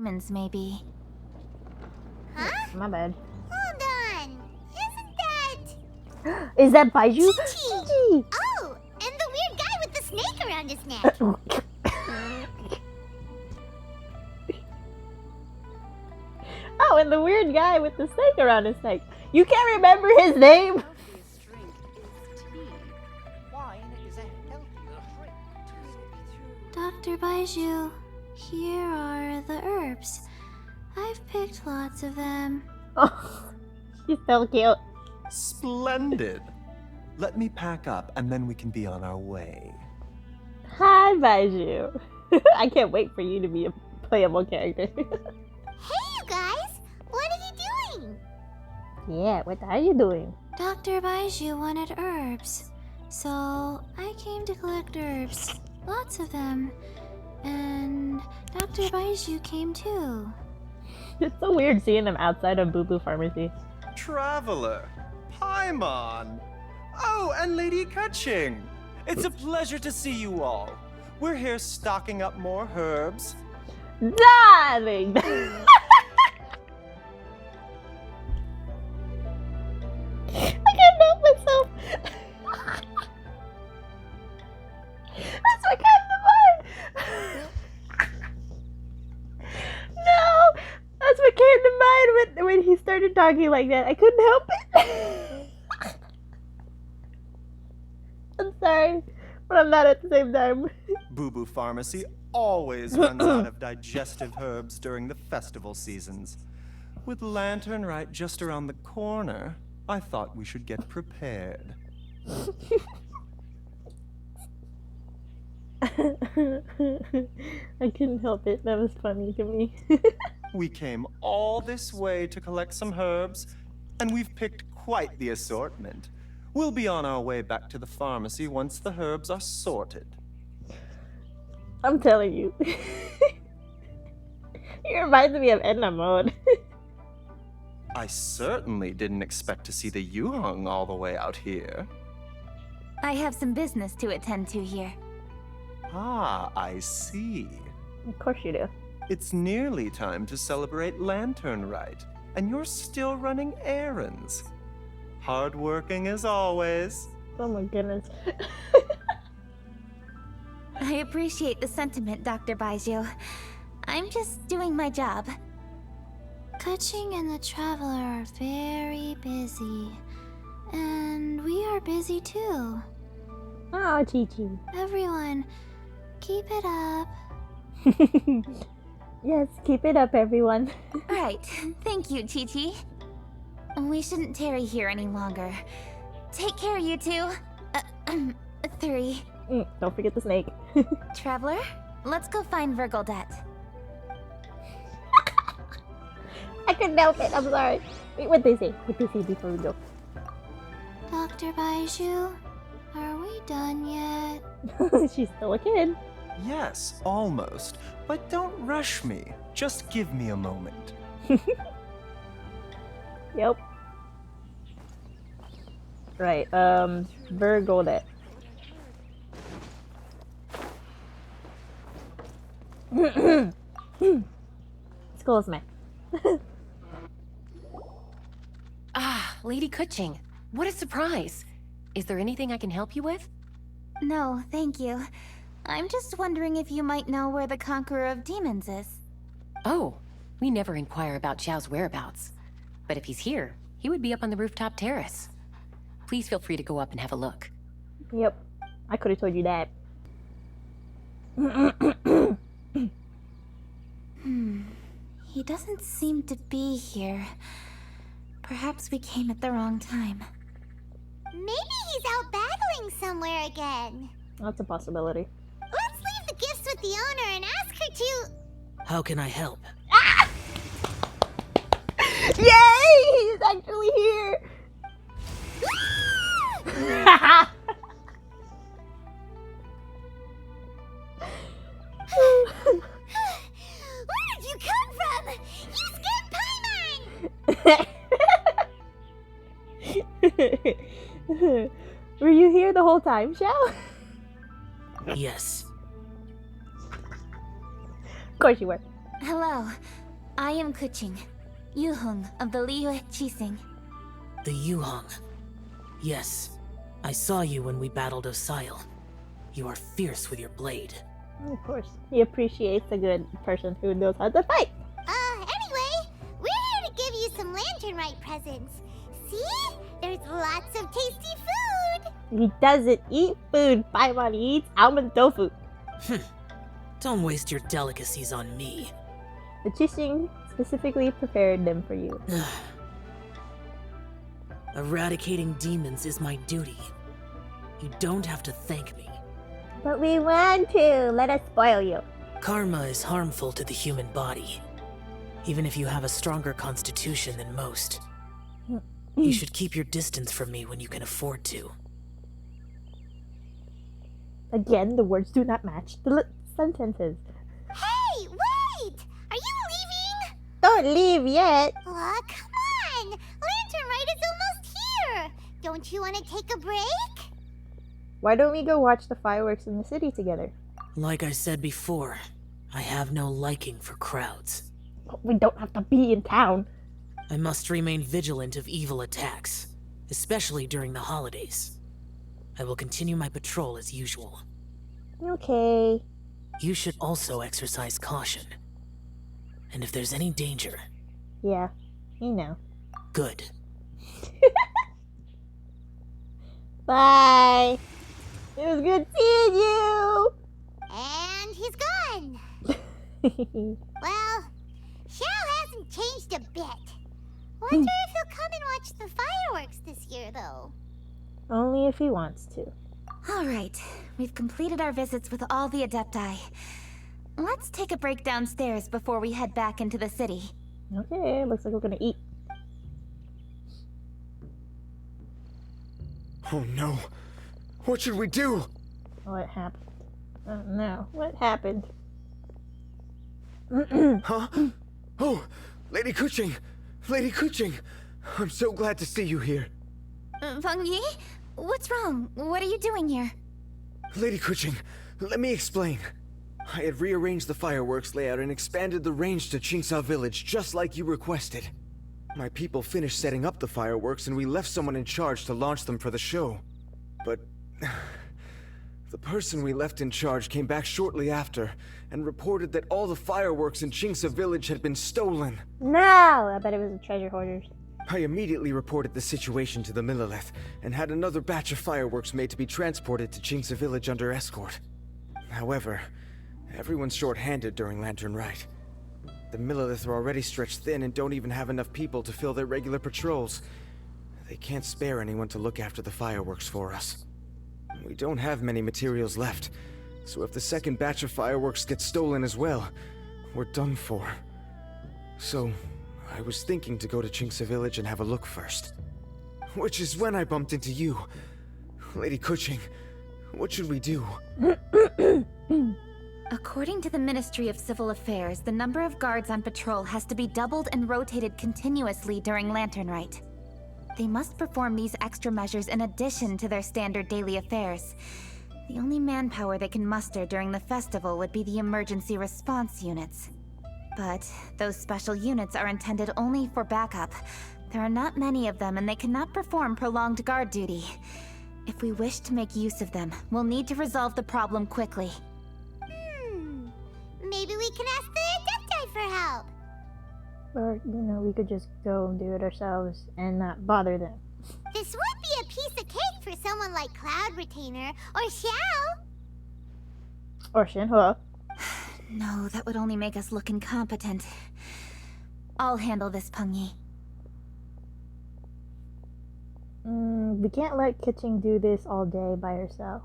Demons, maybe. Huh? My bad. Hold on. Isn't that... Is that Baiju? Chi-Chi! Oh, and the weird guy with the snake around his neck. Oh, and the weird guy with the snake around his neck. You can't remember his name? Dr. Baiju, here are the herbs. I've picked lots of them. Oh, she's so cute. Splendid. Let me pack up and then we can be on our way. Hi, Baiju. I can't wait for you to be a playable character. Hey, you guys! What are you doing? Yeah, what are you doing? Dr. Baiju wanted herbs, so I came to collect herbs. Lots of them. And Dr. Baiju came too. It's so weird seeing them outside of Boo Boo Pharmacy. Traveler, Paimon. Oh, and Lady Kutching. It's a pleasure to see you all. We're here stocking up more herbs. Darling! I can't help myself. That's what came to mind. No, that's what came to mind when he started talking like that. I couldn't help it. I'm sorry, but I'm not at the same time. Boo Boo Pharmacy always runs out of digestive herbs during the festival seasons. With Lantern Rite just around the corner, I thought we should get prepared. I couldn't help it. That was funny to me. We came all this way to collect some herbs, and we've picked quite the assortment. We'll be on our way back to the pharmacy once the herbs are sorted. I'm telling you. He reminds me of Edna Mode. I certainly didn't expect to see the Yuheng all the way out here. I have some business to attend to here. Ah, I see. Of course you do. It's nearly time to celebrate Lantern Rite, and you're still running errands. Hardworking as always. Oh my goodness. I appreciate the sentiment, Dr. Baiju. I'm just doing my job. Kutching and the Traveler are very busy. And we are busy too. Oh, Chi-Chi. Everyone, keep it up. Yes, keep it up, everyone. Right. Thank you, Chi-Chi. We shouldn't tarry here any longer. Take care, you two. Three. Don't forget the snake. Traveler, let's go find Virgoldet. I couldn't help it. I'm sorry. Wait, what'd they say? What'd they say before we go? Dr. Baiju, are we done yet? She's still a kid. Yes, almost. But don't rush me. Just give me a moment. Yep. Right, Virgoldet. Excuse me. Ah, Lady Kutching. What a surprise. Is there anything I can help you with? No, thank you. I'm just wondering if you might know where the Conqueror of Demons is. Oh, we never inquire about Xiao's whereabouts. But if he's here, he would be up on the rooftop terrace. Please feel free to go up and have a look. Yep. I could have told you that. He doesn't seem to be here. Perhaps we came at the wrong time. Maybe he's out battling somewhere again. That's a possibility. Let's leave the gifts with the owner and ask her to... How can I help? Yay! He's actually here! Where did you come from? You scared Paimon! Were you here the whole time, Xiao? Yes. Of course you were. Hello. I am Kuching, Yuhung of the Liyue Chising. The Yuhong. Yes, I saw you when we battled Osile. You are fierce with your blade. Of course, he appreciates a good person who knows how to fight. Anyway, we're here to give you some Lantern Rite presents. See? There's lots of tasty food. He doesn't eat food. Paimon eats almond tofu. Don't waste your delicacies on me. The Chising specifically prepared them for you. Eradicating demons is my duty. You don't have to thank me. But we want to. Let us spoil you. Karma is harmful to the human body, even if you have a stronger constitution than most. You should keep your distance from me when you can afford to. Again, the words do not match the sentences. Hey, wait! Are you leaving? Don't leave yet. Oh, come on! Lantern Rite is almost here! Don't you want to take a break? Why don't we go watch the fireworks in the city together? Like I said before, I have no liking for crowds. We don't have to be in town. I must remain vigilant of evil attacks, especially during the holidays. I will continue my patrol as usual. Okay. You should also exercise caution. And if there's any danger... Yeah, you know. Good. Bye. It was good seeing you. And he's gone. Well, Xiao hasn't changed a bit. Wonder if he'll come and watch the fireworks this year, though. Only if he wants to. Alright, we've completed our visits with all the Adepti. Let's take a break downstairs before we head back into the city. Okay, looks like we're gonna eat. Oh no. What should we do? What happened? Oh no, what happened? Huh? Oh, Lady Kuching! Lady Kuching! I'm so glad to see you here. Feng Yi? What's wrong? What are you doing here? Lady Kuching, let me explain. I had rearranged the fireworks layout and expanded the range to Qingsa Village just like you requested. My people finished setting up the fireworks and we left someone in charge to launch them for the show. But... the person we left in charge came back shortly after and reported that all the fireworks in Qingsa Village had been stolen. No! I bet it was the treasure hoarders. I immediately reported the situation to the Millilith and had another batch of fireworks made to be transported to Qingsa Village under escort. However, everyone's short-handed during Lantern Rite. The Millilith are already stretched thin and don't even have enough people to fill their regular patrols. They can't spare anyone to look after the fireworks for us. We don't have many materials left, so if the second batch of fireworks gets stolen as well, we're done for. So, I was thinking to go to Qingsa Village and have a look first. Which is when I bumped into you. Lady Kuching, what should we do? According to the Ministry of Civil Affairs, the number of guards on patrol has to be doubled and rotated continuously during Lantern Rite. They must perform these extra measures in addition to their standard daily affairs. The only manpower they can muster during the festival would be the emergency response units. But those special units are intended only for backup. There are not many of them and they cannot perform prolonged guard duty. If we wish to make use of them, we'll need to resolve the problem quickly. Maybe we can ask the Adepti for help. Or, we could just go and do it ourselves and not bother them. This would be a piece of cake for someone like Cloud Retainer or Xiao. Or Shinhua. No, that would only make us look incompetent. I'll handle this, Peng Yi. We can't let Kuching do this all day by herself.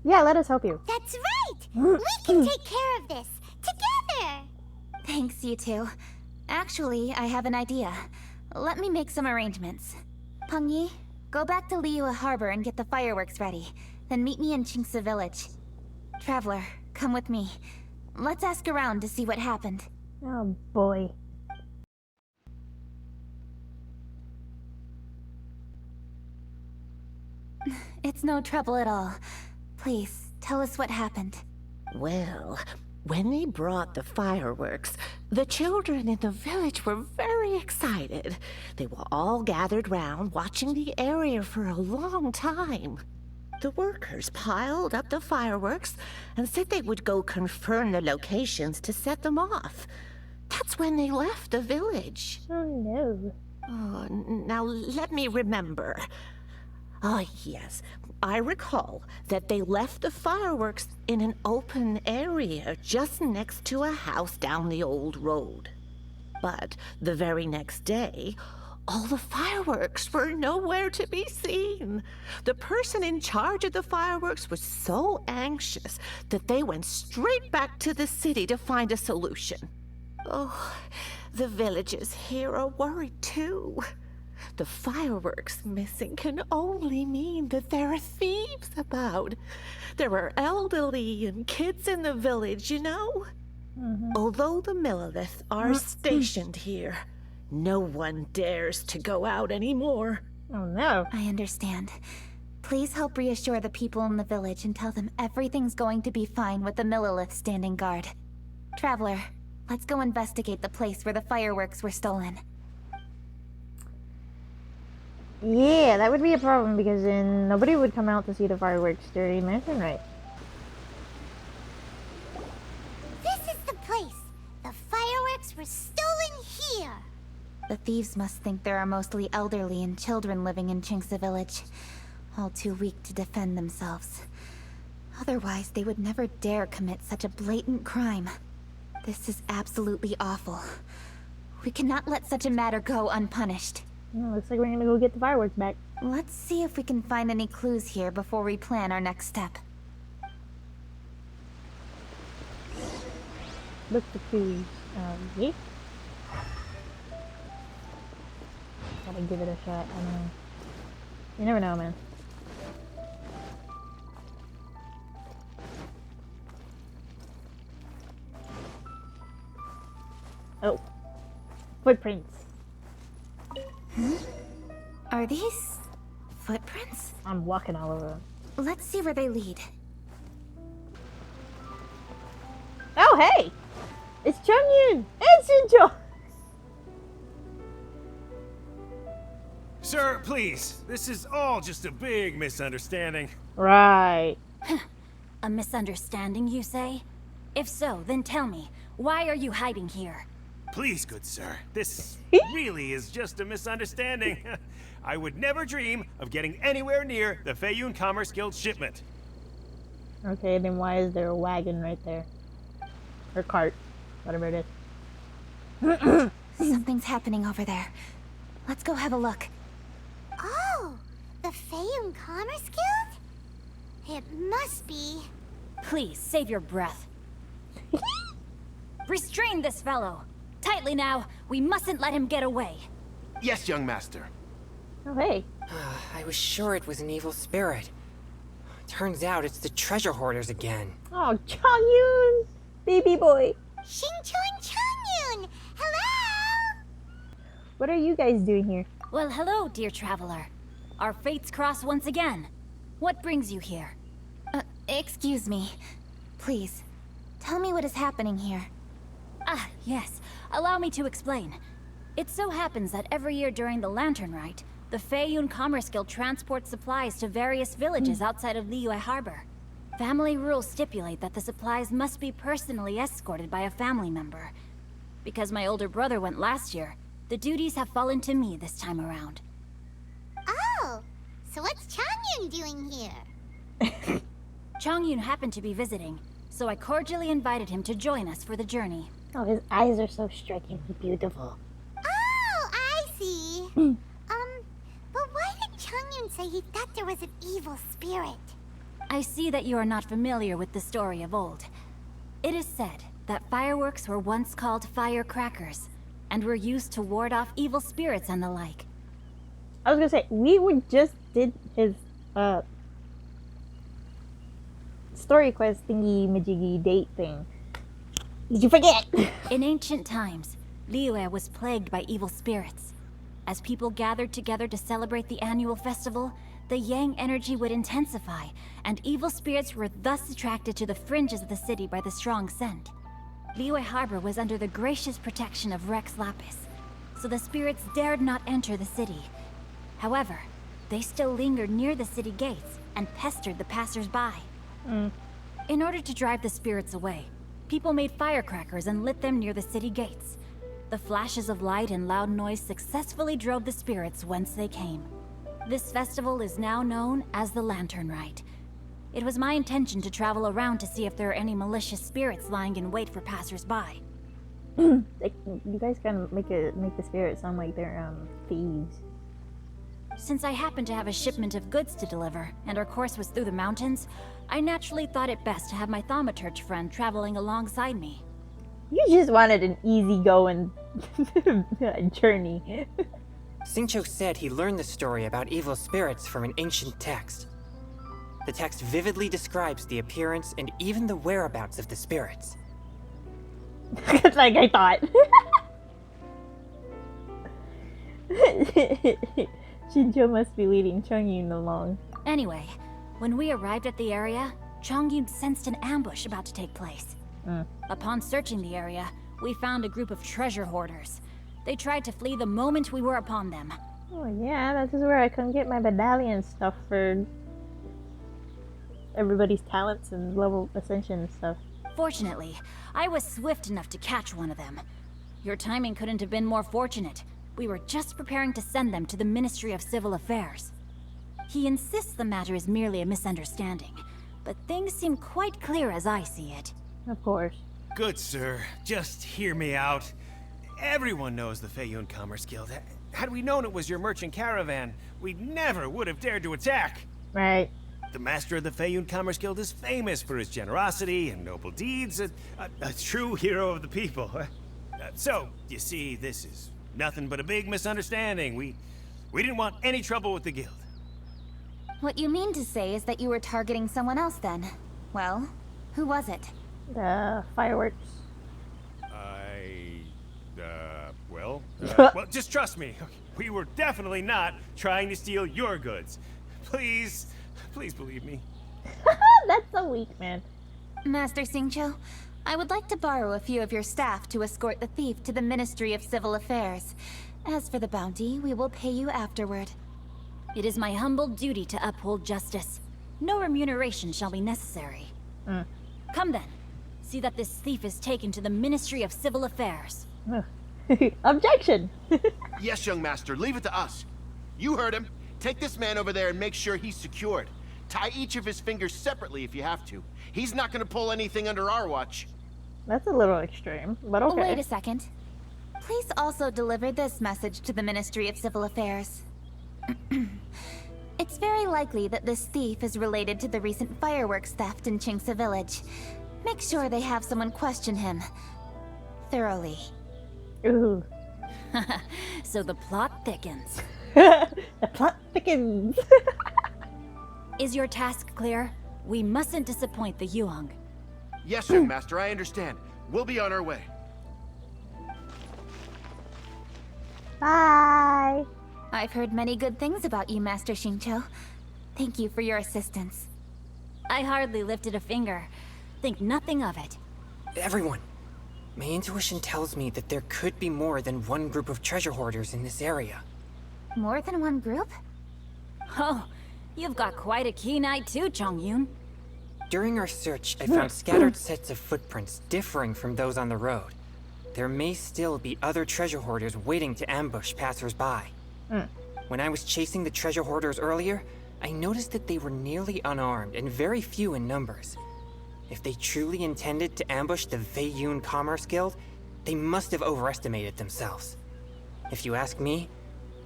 Yeah, let us help you. That's right! We can take care of this together! Thanks, you two. Actually, I have an idea. Let me make some arrangements. Peng Yi, go back to Liyue Harbor and get the fireworks ready. Then meet me in Qingsa Village. Traveler, come with me. Let's ask around to see what happened. Oh boy. It's no trouble at all. Please, tell us what happened. Well, When they brought the fireworks, the children in the village were very excited. They were all gathered round, watching the area for a long time. The workers piled up the fireworks and said they would go confirm the locations to set them off. That's when they left the village. Oh no. Oh, now let me remember. Oh, yes. I recall that they left the fireworks in an open area just next to a house down the old road. But the very next day, all the fireworks were nowhere to be seen. The person in charge of the fireworks was so anxious that they went straight back to the city to find a solution. Oh, the villagers here are worried too. The fireworks missing can only mean that there are thieves about. There are elderly and kids in the village, you know? Although the Millilith are stationed here, no one dares to go out anymore. Oh no. I understand. Please help reassure the people in the village and tell them everything's going to be fine with the Millilith standing guard. Traveler, let's go investigate the place where the fireworks were stolen. Yeah, that would be a problem because then nobody would come out to see the fireworks during Lantern Rite. This is the place. The fireworks were stolen here. The thieves must think there are mostly elderly and children living in Chinxa village, all too weak to defend themselves. Otherwise, they would never dare commit such a blatant crime. This is absolutely awful. We cannot let such a matter go unpunished. Oh, looks like we're gonna go get the fireworks back. Let's see if we can find any clues here before we plan our next step. Look for clues. Yeah. Gotta give it a shot. I don't know. You never know, man. Oh. Footprints. Are these footprints? I'm walking all over them. Let's see where they lead. Oh, hey! It's Chungyun! It's Shinjo! Sir, please. This is all just a big misunderstanding. Right. A misunderstanding, you say? If so, then tell me, why are you hiding here? Please, good sir. This really is just a misunderstanding. I would never dream of getting anywhere near the Feiyun Commerce Guild shipment. Okay, then why is there a wagon right there? Or cart. Whatever it is. Something's happening over there. Let's go have a look. Oh, the Feiyun Commerce Guild? It must be. Please, save your breath. Restrain this fellow. Tightly now, we mustn't let him get away. Yes, young master. Oh, hey. I was sure it was an evil spirit. Turns out it's the treasure hoarders again. Oh, Chungyun! Baby boy. Shinchon Chungyun! Hello! What are you guys doing here? Well, hello, dear traveler. Our fates cross once again. What brings you here? Excuse me. Please, tell me what is happening here. Ah, yes. Allow me to explain. It so happens that every year during the Lantern Rite, the Feiyun Commerce Guild transports supplies to various villages outside of Liyue Harbor. Family rules stipulate that the supplies must be personally escorted by a family member. Because my older brother went last year, the duties have fallen to me this time around. Oh, so what's Chongyun doing here? Chongyun happened to be visiting, so I cordially invited him to join us for the journey. Oh, his eyes are so strikingly beautiful. Oh, I see. But why did Chongyun say he thought there was an evil spirit? I see that you are not familiar with the story of old. It is said that fireworks were once called firecrackers, and were used to ward off evil spirits and the like. I was gonna say, we just did his, story quest thingy majiggy date thing. Did you forget? In ancient times, Liyue was plagued by evil spirits. As people gathered together to celebrate the annual festival, the yang energy would intensify, and evil spirits were thus attracted to the fringes of the city by the strong scent. Liyue Harbor was under the gracious protection of Rex Lapis, so the spirits dared not enter the city. However, they still lingered near the city gates and pestered the passers-by. In order to drive the spirits away, people made firecrackers and lit them near the city gates. The flashes of light and loud noise successfully drove the spirits whence they came. This festival is now known as the Lantern Rite. It was my intention to travel around to see if there are any malicious spirits lying in wait for passers-by. Like, you guys kind of make the spirits sound like they're thieves. Since I happened to have a shipment of goods to deliver, and our course was through the mountains, I naturally thought it best to have my thaumaturge friend traveling alongside me. You just wanted an easygoing journey. Xingqiu said he learned the story about evil spirits from an ancient text. The text vividly describes the appearance and even the whereabouts of the spirits. Like I thought. Xingqiu must be leading Chongyun along. Anyway, when we arrived at the area, Chongyun sensed an ambush about to take place. Upon searching the area, we found a group of treasure hoarders. They tried to flee the moment we were upon them. Oh yeah, this is where I come get my medallion stuff for everybody's talents and level ascension and stuff. Fortunately, I was swift enough to catch one of them. Your timing couldn't have been more fortunate. We were just preparing to send them to the Ministry of Civil Affairs. He insists the matter is merely a misunderstanding, but things seem quite clear as I see it. Of course. Good sir, just hear me out. Everyone knows the Feiyun Commerce Guild. Had we known it was your merchant caravan, we never would have dared to attack. Right. The master of the Feiyun Commerce Guild is famous for his generosity and noble deeds, a true hero of the people. So, you see, this is nothing but a big misunderstanding. We didn't want any trouble with the guild. What you mean to say is that you were targeting someone else then? Well, who was it? The fireworks. Well, just trust me. We were definitely not trying to steal your goods. Please believe me. That's so weak, man. Master Xingqiu, I would like to borrow a few of your staff to escort the thief to the Ministry of Civil Affairs. As for the bounty, we will pay you afterward. It is my humble duty to uphold justice. No remuneration shall be necessary. Come then. See that this thief is taken to the Ministry of Civil Affairs. Objection! Yes, young master, leave it to us. You heard him. Take this man over there and make sure he's secured. Tie each of his fingers separately if you have to. He's not gonna pull anything under our watch. That's a little extreme, but okay. Wait a second. Please also deliver this message to the Ministry of Civil Affairs. It's very likely that this thief is related to the recent fireworks theft in Qingce Village. Make sure they have someone question him thoroughly. Ooh. So the plot thickens. The plot thickens. Is your task clear? We mustn't disappoint the Yuang. Yes, young master, I understand. We'll be on our way. Bye. I've heard many good things about you, Master Xingqiu. Thank you for your assistance. I hardly lifted a finger. Think nothing of it. Everyone, my intuition tells me that there could be more than one group of treasure hoarders in this area. More than one group? Oh, you've got quite a keen eye too, Chongyun. During our search, I found scattered sets of footprints differing from those on the road. There may still be other treasure hoarders waiting to ambush passers-by. When I was chasing the treasure hoarders earlier, I noticed that they were nearly unarmed and very few in numbers. If they truly intended to ambush the Feiyun Commerce Guild, they must have overestimated themselves. If you ask me,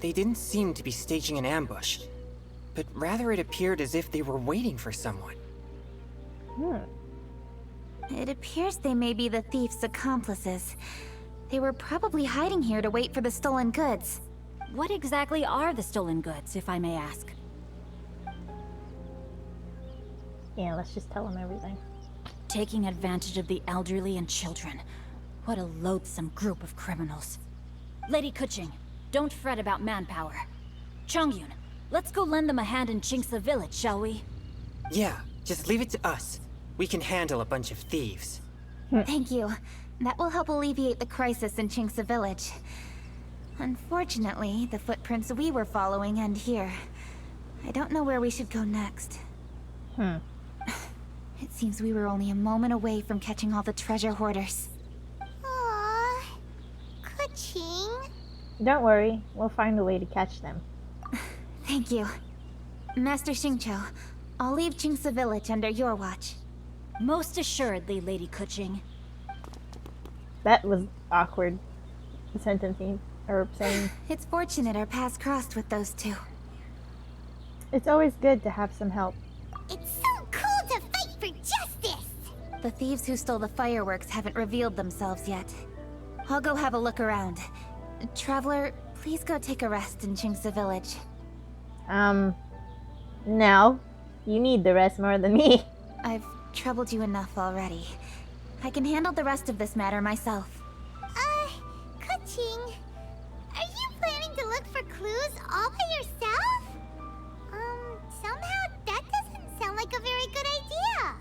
they didn't seem to be staging an ambush, but rather it appeared as if they were waiting for someone. It appears they may be the thief's accomplices. They were probably hiding here to wait for the stolen goods. What exactly are the stolen goods, if I may ask? Yeah, let's just tell them everything. Taking advantage of the elderly and children. What a loathsome group of criminals. Lady Kuching, don't fret about manpower. Chongyun, let's go lend them a hand in Qingce Village, shall we? Yeah, just leave it to us. We can handle a bunch of thieves. Thank you. That will help alleviate the crisis in Chinxa Village. Unfortunately, the footprints we were following end here. I don't know where we should go next. It seems we were only a moment away from catching all the treasure hoarders. Aww. Kuching. Don't worry, we'll find a way to catch them. Thank you. Master Xingqiu, I'll leave Chinxa Village under your watch. Most assuredly, Lady Kuching. That was awkward. Sentencing, or saying. It's fortunate our paths crossed with those two. It's always good to have some help. It's so cool to fight for justice! The thieves who stole the fireworks haven't revealed themselves yet. I'll go have a look around. Traveler, please go take a rest in Chinxa Village. No. You need the rest more than me. I've troubled you enough already. I can handle the rest of this matter myself. Kuching, are you planning to look for clues all by yourself? Somehow that doesn't sound like a very good idea.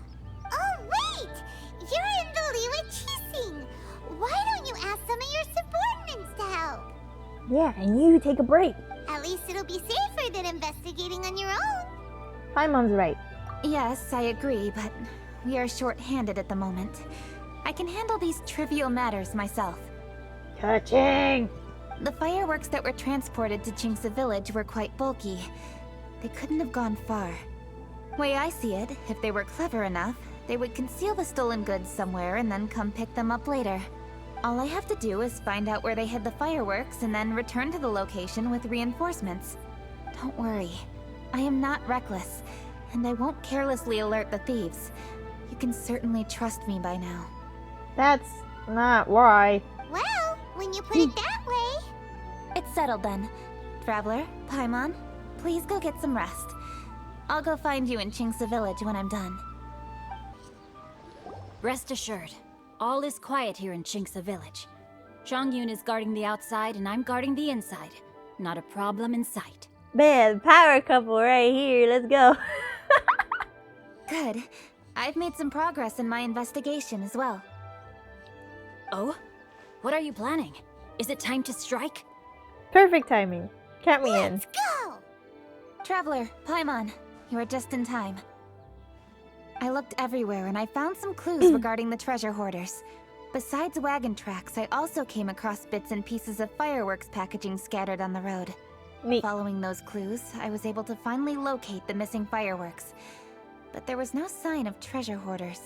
Oh, wait! You're in the Liwa Chising. Why don't you ask some of your subordinates to help? Yeah, and you take a break. At least it'll be safer than investigating on your own. Paimon's right. Yes, I agree, but we are short-handed at the moment. I can handle these trivial matters myself. Kuching! The fireworks that were transported to Chinxa Village were quite bulky. They couldn't have gone far. Way I see it, if they were clever enough, they would conceal the stolen goods somewhere and then come pick them up later. All I have to do is find out where they hid the fireworks and then return to the location with reinforcements. Don't worry. I am not reckless, and I won't carelessly alert the thieves. You can certainly trust me by now. That's not why. Well, when you put it that way... It's settled then. Traveler, Paimon, please go get some rest. I'll go find you in Chinxa Village when I'm done. Rest assured, all is quiet here in Chinxa Village. Zhongyun is guarding the outside and I'm guarding the inside. Not a problem in sight. Man, power couple right here. Let's go. Good. I've made some progress in my investigation as well. Oh? What are you planning? Is it time to strike? Perfect timing. Count me in. Let's go! Traveler, Paimon, you are just in time. I looked everywhere and I found some clues regarding the treasure hoarders. Besides wagon tracks, I also came across bits and pieces of fireworks packaging scattered on the road. Neat. Following those clues, I was able to finally locate the missing fireworks. But there was no sign of treasure hoarders.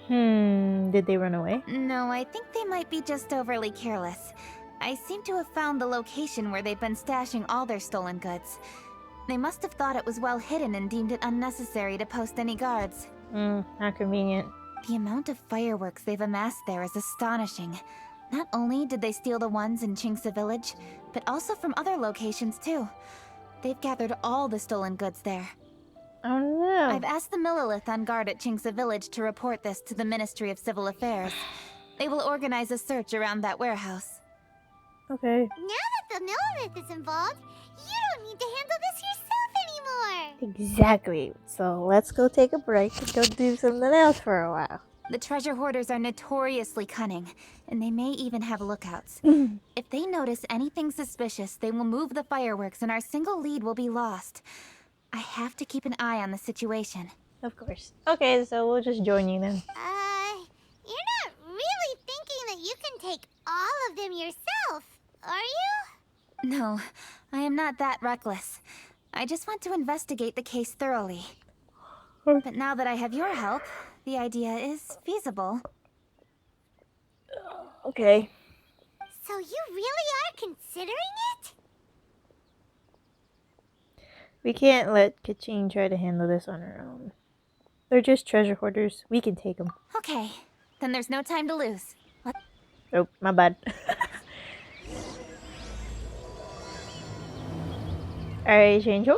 Did they run away? No, I think they might be just overly careless. I seem to have found the location where they've been stashing all their stolen goods. They must have thought it was well hidden and deemed it unnecessary to post any guards. Not convenient. The amount of fireworks they've amassed there is astonishing. Not only did they steal the ones in Chinxa Village, but also from other locations too. They've gathered all the stolen goods there. Oh no. I've asked the Millilith on guard at Chinxa Village to report this to the Ministry of Civil Affairs. They will organize a search around that warehouse. Okay. Now that the Millilith is involved, you don't need to handle this yourself anymore! Exactly. So let's go take a break and go do something else for a while. The treasure hoarders are notoriously cunning, and they may even have lookouts. If they notice anything suspicious, they will move the fireworks and our single lead will be lost. I have to keep an eye on the situation. Of course. Okay, so we'll just join you then. You're not really thinking that you can take all of them yourself, are you? No, I am not that reckless. I just want to investigate the case thoroughly. But now that I have your help, the idea is feasible. Okay. So you really are considering it? We can't let Kachin try to handle this on her own. They're just treasure hoarders. We can take them. Okay, then there's no time to lose. Oh, my bad. Alright, Shinjo,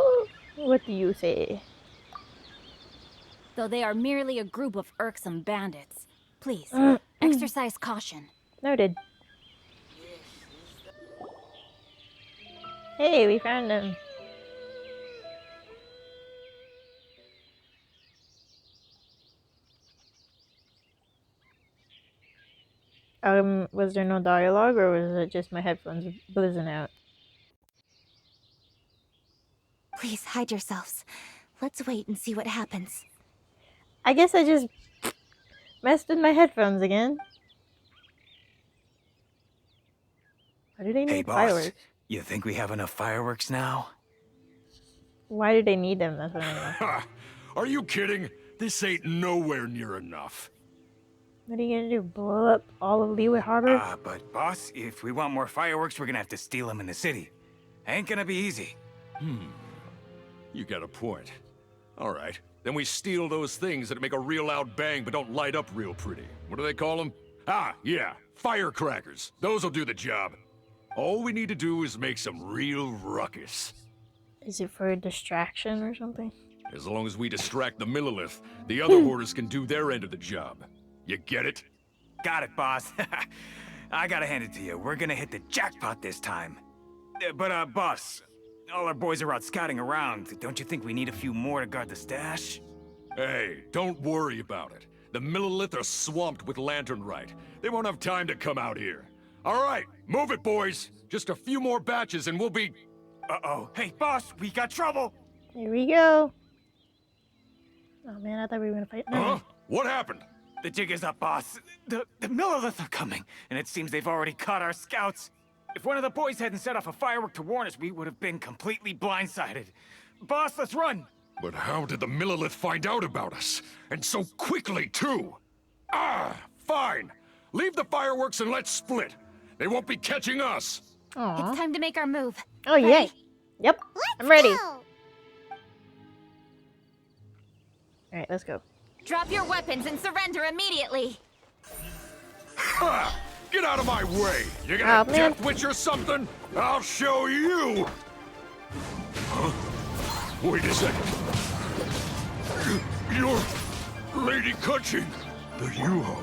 what do you say? Though they are merely a group of irksome bandits. Please, exercise caution. Noted. Hey, we found them. Was there no dialogue, or was it just my headphones blizzing out? Please hide yourselves. Let's wait and see what happens. I guess I just messed with my headphones again. Why do they need Hey, boss. fireworks? You think we have enough fireworks now? Why do they need them? That's what I mean. Ha! Are you kidding? This ain't nowhere near enough. What are you gonna do? Blow up all of Leeway Harbor? But boss, if we want more fireworks, we're gonna have to steal them in the city. Ain't gonna be easy. You got a point. All right, then we steal those things that make a real loud bang but don't light up real pretty. What do they call them? Ah, yeah, firecrackers. Those'll do the job. All we need to do is make some real ruckus. Is it for a distraction or something? As long as we distract the Millilith, the other hoarders can do their end of the job. You get it? Got it, boss. I gotta hand it to you. We're gonna hit the jackpot this time. But, boss, all our boys are out scouting around. Don't you think we need a few more to guard the stash? Hey, don't worry about it. The Millilith are swamped with Lantern Rite. They won't have time to come out here. All right, move it, boys. Just a few more batches and we'll be... Uh-oh. Hey, boss, we got trouble. Here we go. Oh man, I thought we were gonna fight. Huh? What happened? The jig is up, boss. The Millilith are coming, and it seems they've already caught our scouts. If one of the boys hadn't set off a firework to warn us, we would have been completely blindsided. Boss, let's run! But how did the Millilith find out about us? And so quickly, too? Ah, fine. Leave the fireworks and let's split. They won't be catching us. Aww. It's time to make our move. Oh, yay. Yep, I'm ready. Alright, let's go. Drop your weapons and surrender immediately. Ha! Get out of my way! You got a death witch or something? I'll show you! Huh? Wait a second. You're Lady Kutching, the Yuho.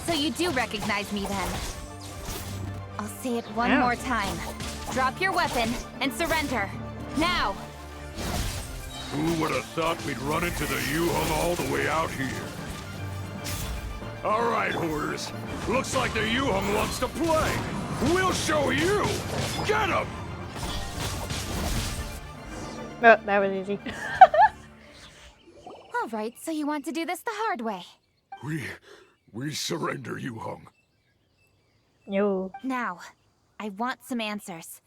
So you do recognize me then. I'll say it one more time. Drop your weapon and surrender. Now! Who would have thought we'd run into the Yuho all the way out here? All right, hoarders. Looks like the Yuho wants to play. We'll show you. Get him! Oh, that was easy. All right, so you want to do this the hard way. We surrender, Yuho. Yo. Now, I want some answers.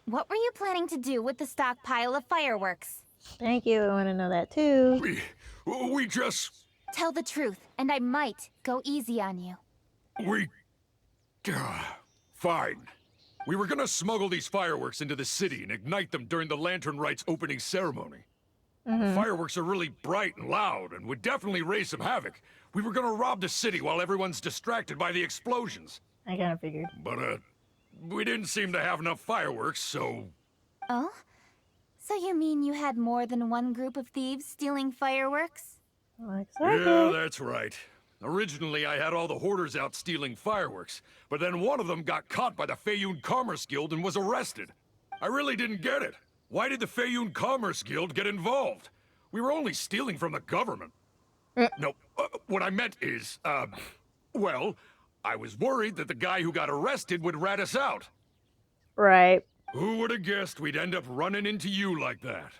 What were you planning to do with the stockpile of fireworks? Thank you, I want to know that too. We just... Tell the truth, and I might go easy on you. Fine. We were gonna smuggle these fireworks into the city and ignite them during the Lantern Rite's opening ceremony. The fireworks are really bright and loud and would definitely raise some havoc. We were gonna rob the city while everyone's distracted by the explosions. I kinda figured. But, we didn't seem to have enough fireworks, so... Oh? So you mean you had more than one group of thieves stealing fireworks? Yeah, that's right. Originally, I had all the hoarders out stealing fireworks, but then one of them got caught by the Feiyun Commerce Guild and was arrested. I really didn't get it. Why did the Feiyun Commerce Guild get involved? We were only stealing from the government. No, what I meant is, well, I was worried that the guy who got arrested would rat us out. Right. Who would have guessed we'd end up running into you like that?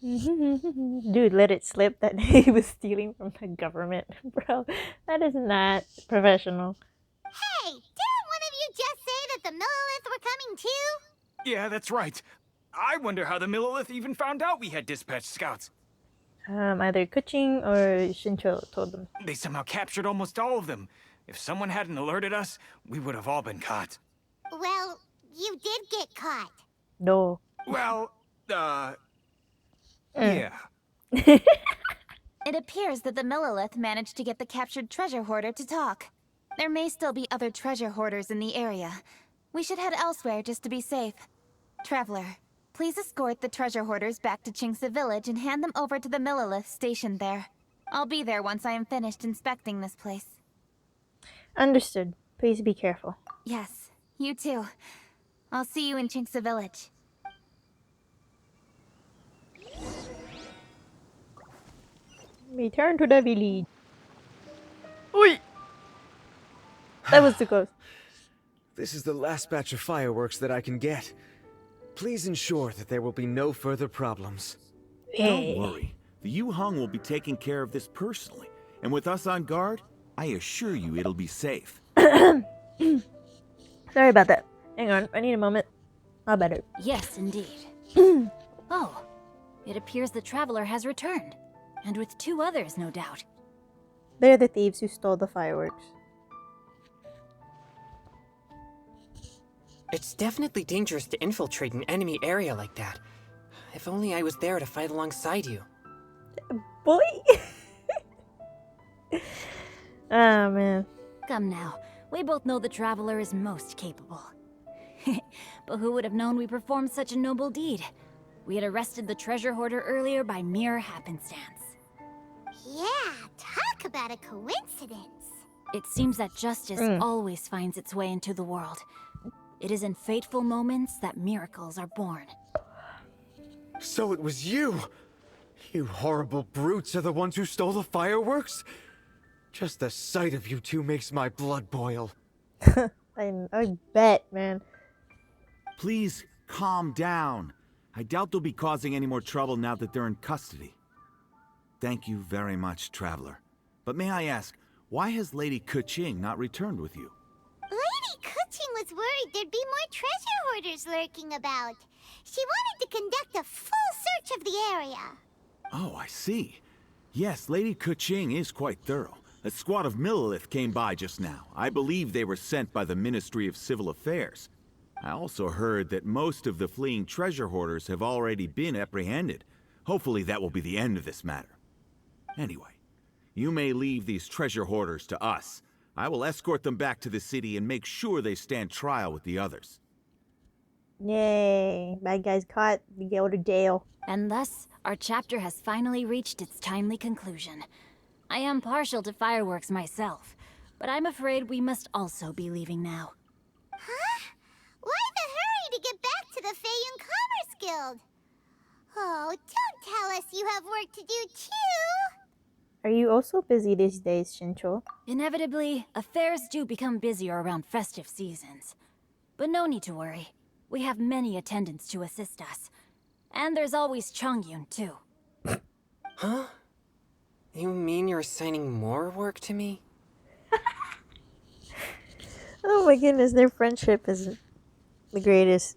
Dude, let it slip that he was stealing from the government. Bro, that is not professional. Hey, didn't one of you just say that the Millilith were coming too? Yeah, that's right. I wonder how the Millilith even found out we had dispatched scouts. Either Kuching or Shincho told them. They somehow captured almost all of them. If someone hadn't alerted us, we would have all been caught. Well, you did get caught. No. Well, yeah. It appears that the Millilith managed to get the captured treasure hoarder to talk. There may still be other treasure hoarders in the area. We should head elsewhere just to be safe. Traveler, please escort the treasure hoarders back to Chingsa Village and hand them over to the Millilith stationed there. I'll be there once I am finished inspecting this place. Understood. Please be careful. Yes, you too. I'll see you in Chingsa Village. Return to the village. Oi! That was too close. This is the last batch of fireworks that I can get. Please ensure that there will be no further problems. Don't worry. The Yu Hung will be taking care of this personally. And with us on guard, I assure you it'll be safe. Sorry about that. Hang on, I need a moment. I'll better. Yes, indeed. Oh, it appears the traveler has returned. And with 2 others, no doubt. They're the thieves who stole the fireworks. It's definitely dangerous to infiltrate an enemy area like that. If only I was there to fight alongside you. Boy! Oh, man. Come now, we both know the traveler is most capable. But who would have known we performed such a noble deed? We had arrested the treasure hoarder earlier by mere happenstance. Yeah, talk about a coincidence. It seems that justice always finds its way into the world. It is in fateful moments that miracles are born. So it was you! You horrible brutes are the ones who stole the fireworks? Just the sight of you two makes my blood boil. I bet, man. Please, calm down. I doubt they'll be causing any more trouble now that they're in custody. Thank you very much, Traveler. But may I ask, why has Lady Keqing not returned with you? Lady Keqing was worried there'd be more treasure hoarders lurking about. She wanted to conduct a full search of the area. Oh, I see. Yes, Lady Keqing is quite thorough. A squad of Millilith came by just now. I believe they were sent by the Ministry of Civil Affairs. I also heard that most of the fleeing treasure hoarders have already been apprehended. Hopefully that will be the end of this matter. Anyway, you may leave these treasure hoarders to us. I will escort them back to the city and make sure they stand trial with the others. Yay. Bad guys caught. We go to jail. And thus, our chapter has finally reached its timely conclusion. I am partial to fireworks myself, but I'm afraid we must also be leaving now. Huh? Why the hurry to get back to the Feiyun Commerce Guild? Oh, don't tell us you have work to do too! Are you also busy these days, Shincho? Inevitably, affairs do become busier around festive seasons. But no need to worry. We have many attendants to assist us. And there's always Chongyun, too. Huh? You mean you're assigning more work to me? Oh my goodness, their friendship is the greatest.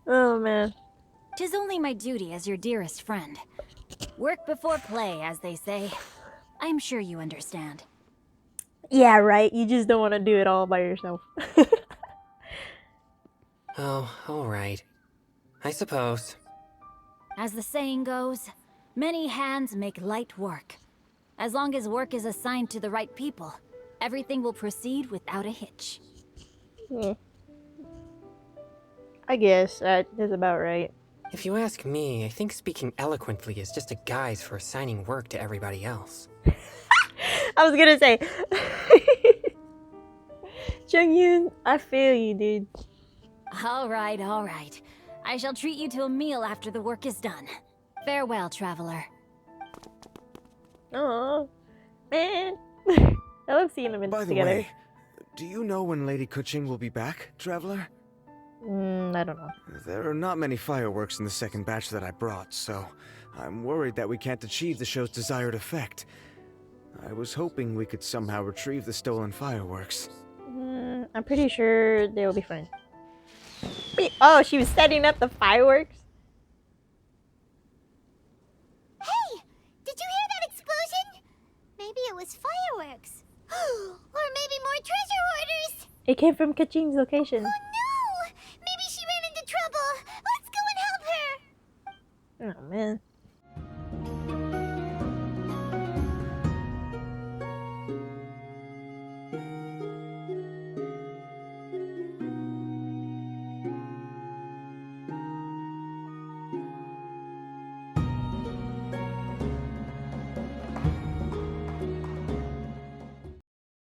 Oh man. 'Tis only my duty as your dearest friend. Work before play, as they say. I'm sure you understand. Yeah, right. You just don't want to do it all by yourself. Oh, alright. I suppose. As the saying goes, many hands make light work. As long as work is assigned to the right people, everything will proceed without a hitch. Yeah. I guess that is about right. If you ask me, I think speaking eloquently is just a guise for assigning work to everybody else. I was gonna say, Chongyun, I feel you, dude. All right, all right. I shall treat you to a meal after the work is done. Farewell, traveler. Oh, man. I love seeing them By the together. way, do you know when Lady Keqing will be back, Traveler? I don't know. There are not many fireworks in the second batch that I brought, so I'm worried that we can't achieve the show's desired effect. I was hoping we could somehow retrieve the stolen fireworks. I'm pretty sure they will be fine. Wait, oh, she was setting up the fireworks? Hey! Did you hear that explosion? Maybe it was fireworks. Or maybe more treasure hoarders! It came from Keqing's location. Oh no! Maybe she ran into trouble! Let's go and help her! Oh, man.